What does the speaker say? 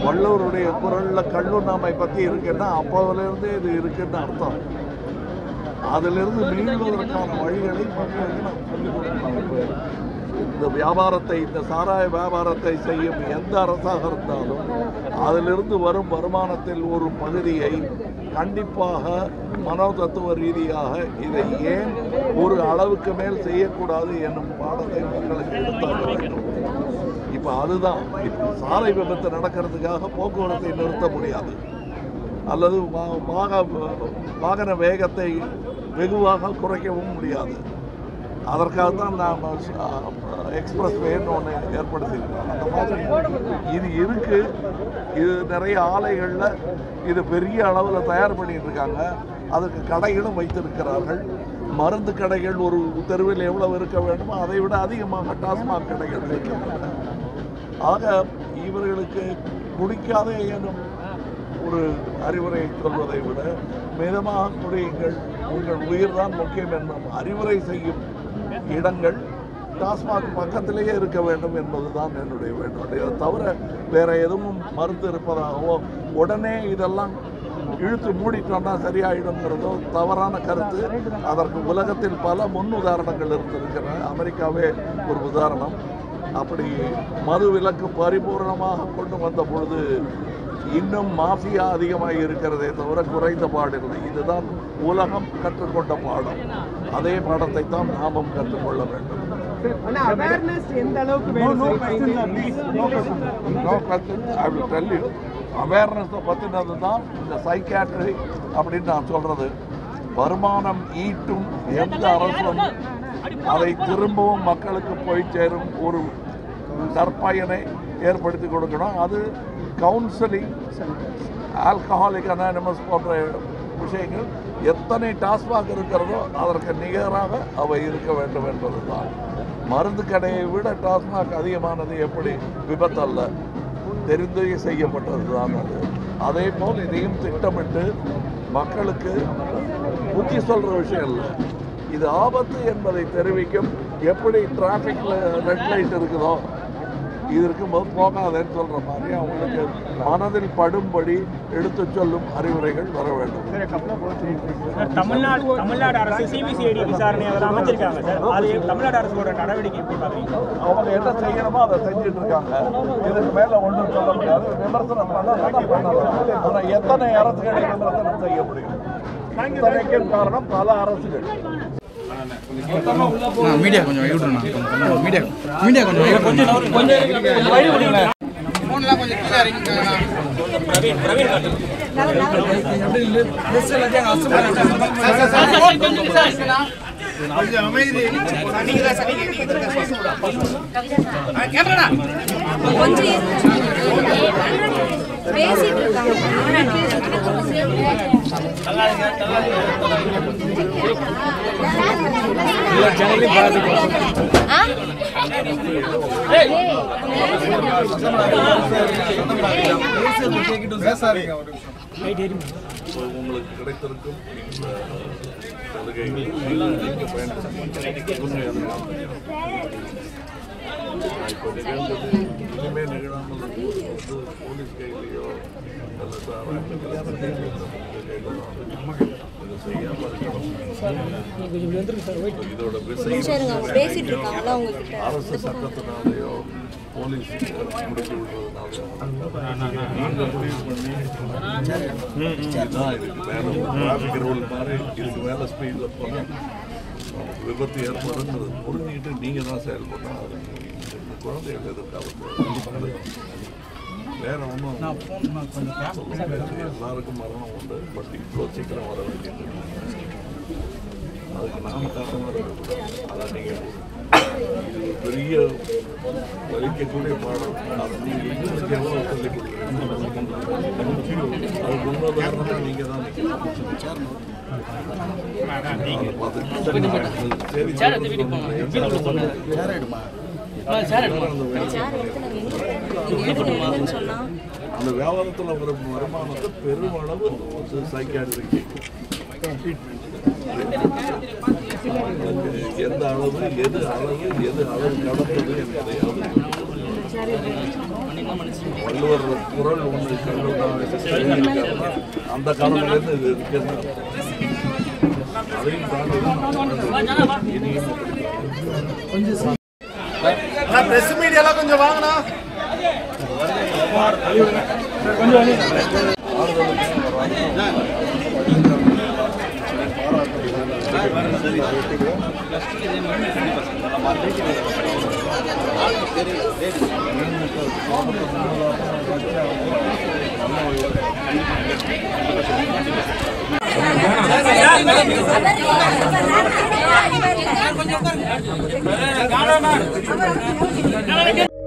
வள்ளுவருடைய குரலில் கல்லுண்ணாமை பற்றி இருக்குன்னா அப்போதிலிருந்து இது இருக்குன்னு அர்த்தம். அதிலிருந்து மீள்வதற்கான வழிகளை மக்களுக்கு நாம் சொல்லிக் கொடுக்கணும். இந்த வியாபாரத்தை, இந்த சாராய வியாபாரத்தை செய்யும் எந்த அரசாக இருந்தாலும் அதிலிருந்து வரும் வருமானத்தில் ஒரு பகுதியை கண்டிப்பாக மனோ தத்துவ ரீதியாக இதை ஏன் ஒரு அளவுக்கு மேல் செய்யக்கூடாது என்னும் பாடத்தை மக்களுக்கு எடுத்தாக வேண்டும். இப்போ அதுதான், இப்போ சாலை விபத்து நடக்கிறதுக்காக போக்குவரத்தை நிறுத்த முடியாது, அல்லது வாகன வேகத்தை வெகுவாக குறைக்கவும் முடியாது. அதற்காகத்தான் நாம் எக்ஸ்பிரஸ் வேன்னு ஒன்று ஏற்படுத்தியிருக்கோம். அந்த மாதிரி இது இருக்குது. இது நிறைய ஆலைகளில் இது பெரிய அளவில் தயார் பண்ணிட்டு இருக்காங்க. அதுக்கு கடைகளும் வைத்திருக்கிறார்கள். மருந்து கடைகள் ஒரு தெருவில் எவ்வளவு இருக்க வேண்டுமோ அதை விட அதிகமாக டாஸ்மாக் கடைகள் வைக்க வேண்டும். ஆக இவர்களுக்கு குடிக்காத எனும் ஒரு அறிவுரை சொல்வதை விட மிதமாக குடியுங்கள், உங்கள் உயிர் தான் முக்கியம் என்னும் அறிவுரை செய்யும் இடங்கள் டாஸ்மாக் பக்கத்திலேயே இருக்க வேண்டும் என்பதுதான் என்னுடைய வேண்டுகோள். இதை தவிர வேற எதுவும் மருந்து இருப்பதாகவோ உடனே இதெல்லாம் இழுத்து மூடிட்டோம்னா சரியாயிடுங்கிறதோ தவறான கருத்து. அதற்கு உலகத்தில் பல முன் உதாரணங்கள் இருந்திருக்கின்றன. அமெரிக்காவே ஒரு உதாரணம். அப்படி மது விலக்கு பரிபூர்ணமாக கொண்டு வந்த பொழுது இன்னும் மாஃபியா அதிகமாக இருக்கிறதே தவிர குறைந்த பாடில்லை. இதுதான் உலகம் கற்றுக்கொண்ட பாடம். அதே பாடத்தை தான் நாமும் கற்றுக்கொள்ள வேண்டும். அவேர்னஸ் பற்றினது தான் இந்த சைக்காட்ரி அப்படின்னு நான் சொல்றது. வருமானம் ஈட்டும் எந்த அரசும் அதை திரும்பவும் மக்களுக்கு போய் சேரும் ஒரு நற்பயனை ஏற்படுத்தி கொடுக்கணும். அது கவுன்சிலிங், ஆல்கஹாலிக் அனானிமஸ் போன்ற விஷயங்கள் எத்தனை டாஸ்மாக் இருக்கிறதோ அதற்கு நிகராக அவை இருக்க வேண்டும் என்பதுதான். மருந்து கடையை விட டாஸ்மாக் அதிகமானது எப்படி விபத்தல்ல, தெரிந்து செய்யப்பட்டது தான் அது. அதே போல் இதையும் திட்டமிட்டு மக்களுக்கு புத்தி சொல்கிற விஷயம் இல்லை, இது ஆபத்து என்பதை தெரிவிக்கும். எப்படி டிராஃபிக்கில் ரெட் லைட் இருக்குதோ இது இருக்கும்போது போகாதேன்னு சொல்கிற மாதிரி அவங்களுக்கு மனதில் படும்படி எடுத்து சொல்லும் அறிவுரைகள் வர வேண்டும். தமிழ்நாடு அரசு சிபிசிஐடி விசாரணை அதெல்லாம் அமைச்சிருக்காங்க சார். அது தமிழ்நாடு அரசோட நடவடிக்கை எப்படி பார்க்குறீங்க? அவங்க என்ன செய்யணுமோ அதை செஞ்சுட்டு இருக்காங்க. இதுக்கு மேலே ஒன்றும் சொல்ல முடியாது. விமர்சனம் பண்ணலாம். ஆனால் எத்தனை அரசுகளை விமர்சனம் செய்ய முடியும்? இத்தனைக்கும் காரணம் பல அரசுகள். மீடியா கொஞ்சம் மீடியா உங்களுக்கு கிடைத்திருக்கும் இனிமே நிகழாமல் போலீஸ் கையிலையோ இதோட அரசு சட்டத்தினாலேயோ போலீஸ் முடிச்சு விடுறதுனாலையோ நீங்கள் முடிவு பண்ணி இதுக்கு மேலே டிராஃபிக் ரூல் மாதிரி இதுக்கு மேலே ஸ்பீடில் போனால் விபத்து ஏற்படுங்கிறது புரிஞ்சுக்கிட்டு நீங்கள் தான் செயல்படணும். இந்த குழந்தைகள் எதிர்காலத்தில் வேற ஒன்றும் எல்லாருக்கும் மரணம் உண்டு. பட் இவ்வளோ சீக்கிரம் வர வேண்டியது அதுக்கு நாம காரணமாக இருக்கக்கூடாது. அதை நீங்கள் பெரிய வலிக்கக்கூடிய பாடம் அதை நீங்கள் எங்களுக்கு எவ்வளோ சொல்லிக் கொடுக்குறீங்க அதுக்கு முன்னுதாரணமாக நீங்கள் தான் அந்த வியாபாரத்தில் வரும் வருமானத்தை பெருமளவு சைக்காட்ரிக்கு எந்த அளவு எது கடந்தது என்பதையாவது வள்ளுவர் குரல் ஒன்று கல்லுதான் அந்த காலத்திலிருந்து இது இருக்கிறது. அதையும் தாண்டி இனியும் பிரஸ் மீடியாலாம் கொஞ்சம் வாங்கினா கொஞ்சம்